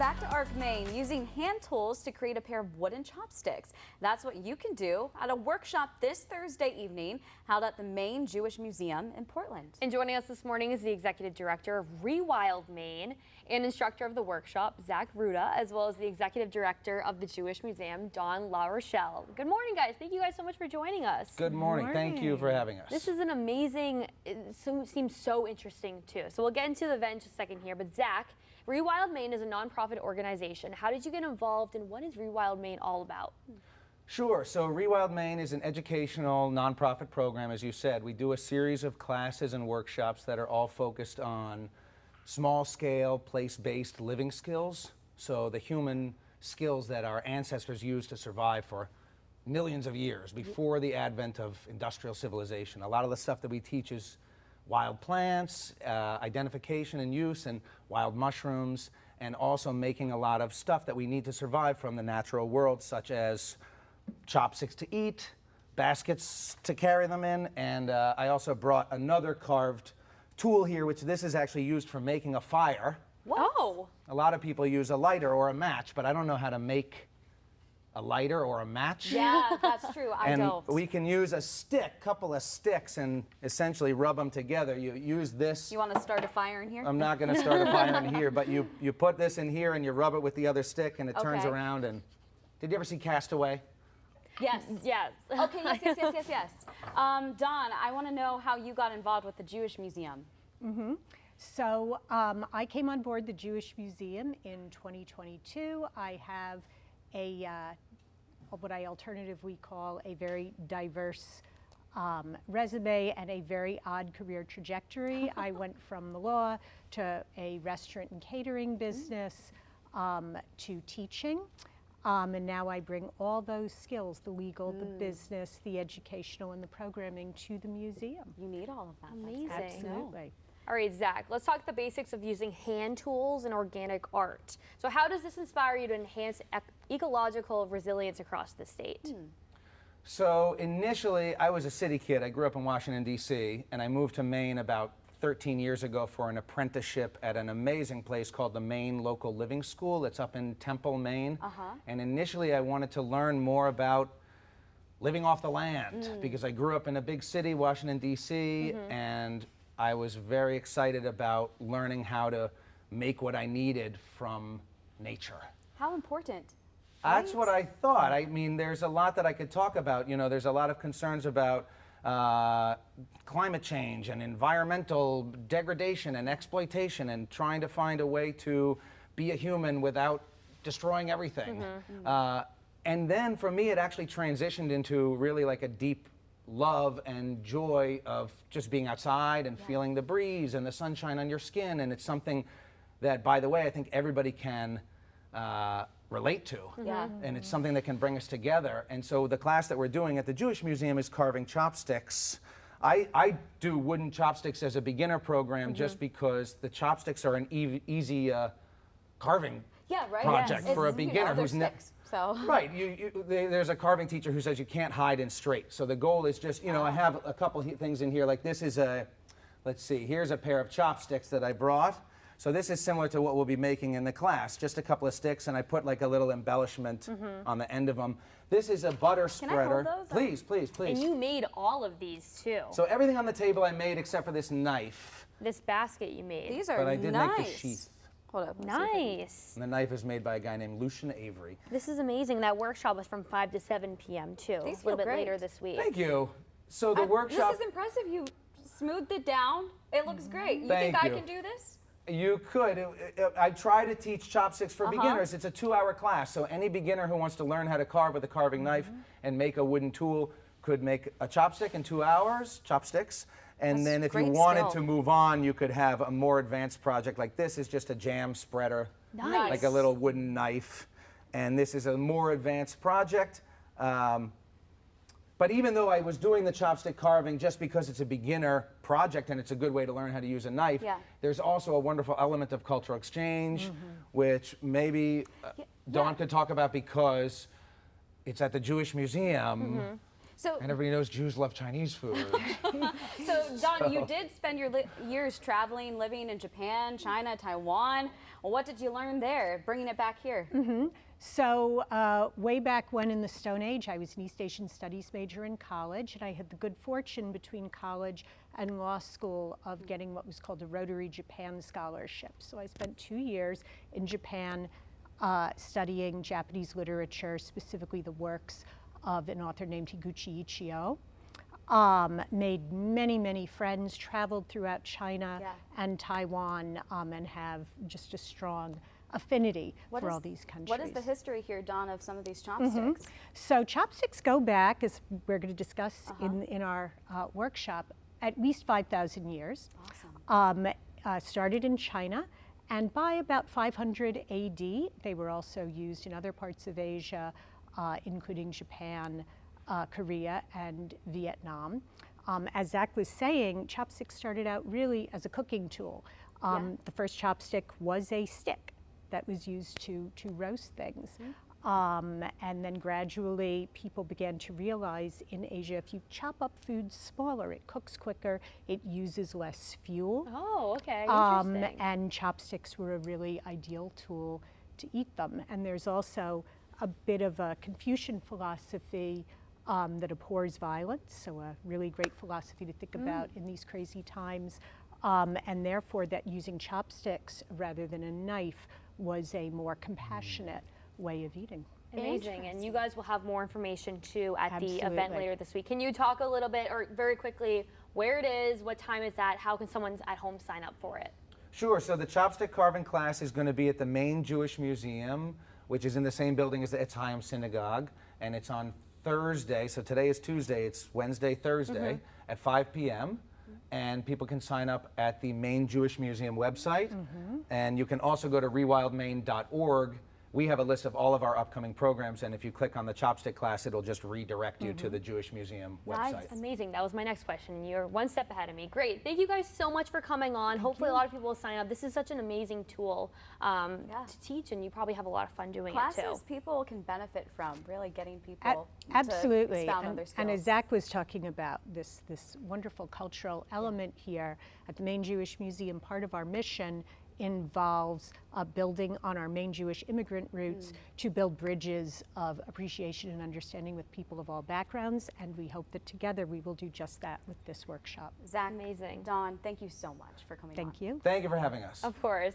back to Arc Maine, using hand tools to create a pair of wooden chopsticks. That's what you can do at a workshop this Thursday evening held at the Maine Jewish Museum in Portland. And joining us this morning is the Executive Director of Rewild Maine and instructor of the workshop, Zack Rouda, as well as the Executive Director of the Jewish Museum, Larouchelle. Good morning, guys. Thank you guys so much for joining us. Good morning. Thank you for having us. This is an amazing, seems so interesting too. So we'll get into the event in just a second here, but Zack, Rewild Maine is a nonprofit organization. How did you get involved and what is Rewild Maine all about? Sure. So Rewild Maine is an educational nonprofit program, as you said. We do a series of classes and workshops that are all focused on small-scale, place-based living skills. So the human skills that our ancestors used to survive for millions of years before the advent of industrial civilization. A lot of the stuff that we teach is wild plants, identification and use, and wild mushrooms, and also making a lot of stuff that we need to survive from the natural world, such as chopsticks to eat, baskets to carry them in, and I also brought another carved tool here, which this is actually used for making a fire. What? Oh. A lot of people use a lighter or a match, but I don't know how to make a lighter or a match. Yeah, that's true. I don't. We can use a stick, couple of sticks, and essentially rub them together. You use this. You want to start a fire in here? I'm not going to start a fire in here, but you put this in here and you rub it with the other stick, and it turns around. And did you ever see Castaway? Yes. Yes. Okay, yes. Dawn, I want to know how you got involved with the Jewish Museum. So I came on board the Jewish Museum in 2022. I have a what I alternatively call a very diverse resume and a very odd career trajectory. I went from the law to a restaurant and catering business to teaching. And now I bring all those skills, the legal, the business, the educational, and the programming to the museum. You need all of that. Amazing. Absolutely. All right, Zack, let's talk the basics of using hand tools and organic art. So how does this inspire you to enhance ecological resilience across the state? So initially, I was a city kid. I grew up in Washington, D.C., and I moved to Maine about 13 years ago for an apprenticeship at an amazing place called the Maine Local Living School. It's up in Temple, Maine. And initially, I wanted to learn more about living off the land because I grew up in a big city, Washington, D.C., and I was very excited about learning how to make what I needed from nature. How important? That's what I thought. I mean, there's a lot that I could talk about. You know, there's a lot of concerns about climate change and environmental degradation and exploitation and trying to find a way to be a human without destroying everything. And then for me, it actually transitioned into really like a deep love and joy of just being outside and feeling the breeze and the sunshine on your skin. And it's something that, by the way, I think everybody can relate to. And it's something that can bring us together. And so the class that we're doing at the Jewish Museum is carving chopsticks. I do wooden chopsticks as a beginner program just because the chopsticks are an easy carving project for a beginner who's Right, there's a carving teacher who says you can't hide in straight. So the goal is just, you know, I have a couple things in here, like this is a, let's see, here's a pair of chopsticks that I brought. So this is similar to what we'll be making in the class, just a couple of sticks, and I put like a little embellishment on the end of them. This is a butter spreader. Can I hold those? Please, please, please. And you made all of these too. So everything on the table I made except for this knife. This basket you made. These are But I did nice. make the sheath. Hold up. Nice. And the knife is made by a guy named Lucian Avery. This is amazing. That workshop was from 5 to 7 p.m. too. These a little feel bit great. later this week. Thank you. So the workshop... This is impressive. You smoothed it down. It looks great. You Thank think you. I can do this? You could. I try to teach chopsticks for beginners. It's a 2-hour class, so any beginner who wants to learn how to carve with a carving knife and make a wooden tool could make a chopstick in 2 hours, chopsticks. And then if you wanted to move on, you could have a more advanced project like this is just a jam spreader, like a little wooden knife. And this is a more advanced project. But even though I was doing the chopstick carving just because it's a beginner project and it's a good way to learn how to use a knife, there's also a wonderful element of cultural exchange, which maybe Dawn could talk about because it's at the Jewish Museum. So, And everybody knows Jews love Chinese food. so Don, you did spend your years traveling, living in Japan, China, Taiwan. Well, what did you learn there, bringing it back here? So way back when in the Stone Age, I was an East Asian Studies major in college, and I had the good fortune between college and law school of getting what was called a Rotary Japan Scholarship. So I spent 2 years in Japan studying Japanese literature, specifically the works of an author named Higuchi Ichio. Made many, many friends, traveled throughout China and Taiwan, and have just a strong affinity for all these countries. What is the history here, Don, of some of these chopsticks? So chopsticks go back, as we're going to discuss in our workshop, at least 5,000 years. Awesome. Started in China, and by about 500 AD, they were also used in other parts of Asia, including Japan, Korea, and Vietnam. As Zach was saying, chopsticks started out really as a cooking tool. The first chopstick was a stick that was used to roast things. And then gradually people began to realize in Asia, if you chop up food smaller, it cooks quicker, it uses less fuel. Oh, okay, interesting. And chopsticks were a really ideal tool to eat them. And there's also a bit of a Confucian philosophy that abhors violence, so a really great philosophy to think about in these crazy times. And therefore that using chopsticks rather than a knife was a more compassionate way of eating. Amazing, and you guys will have more information too at the event Absolutely. later this week. Can you talk a little bit, or very quickly, where it is, what time it's at, how can someone at home sign up for it? Sure, so the chopstick carving class is going to be at the Maine Jewish Museum, which is in the same building as the Etz Chaim Synagogue, and it's on Thursday, so today is Tuesday, it's Wednesday, Thursday at 5 p.m. And people can sign up at the Maine Jewish Museum website. And you can also go to rewildmaine.org. We have a list of all of our upcoming programs, and if you click on the chopstick class, it'll just redirect you to the Jewish Museum website. Amazing, that was my next question. You're one step ahead of me. Great, thank you guys so much for coming on. Hopefully a lot of people will sign up. This is such an amazing tool to teach, and you probably have a lot of fun doing it too. Classes people can benefit from, really getting people Absolutely. to expound on their skills. And as Zach was talking about, this wonderful cultural element here at the Maine Jewish Museum, part of our mission involves building on our Maine Jewish immigrant roots to build bridges of appreciation and understanding with people of all backgrounds, and we hope that together we will do just that with this workshop. Zach, Amazing. Dawn, thank you so much for coming on. Thank you. Thank you for having us. Of course.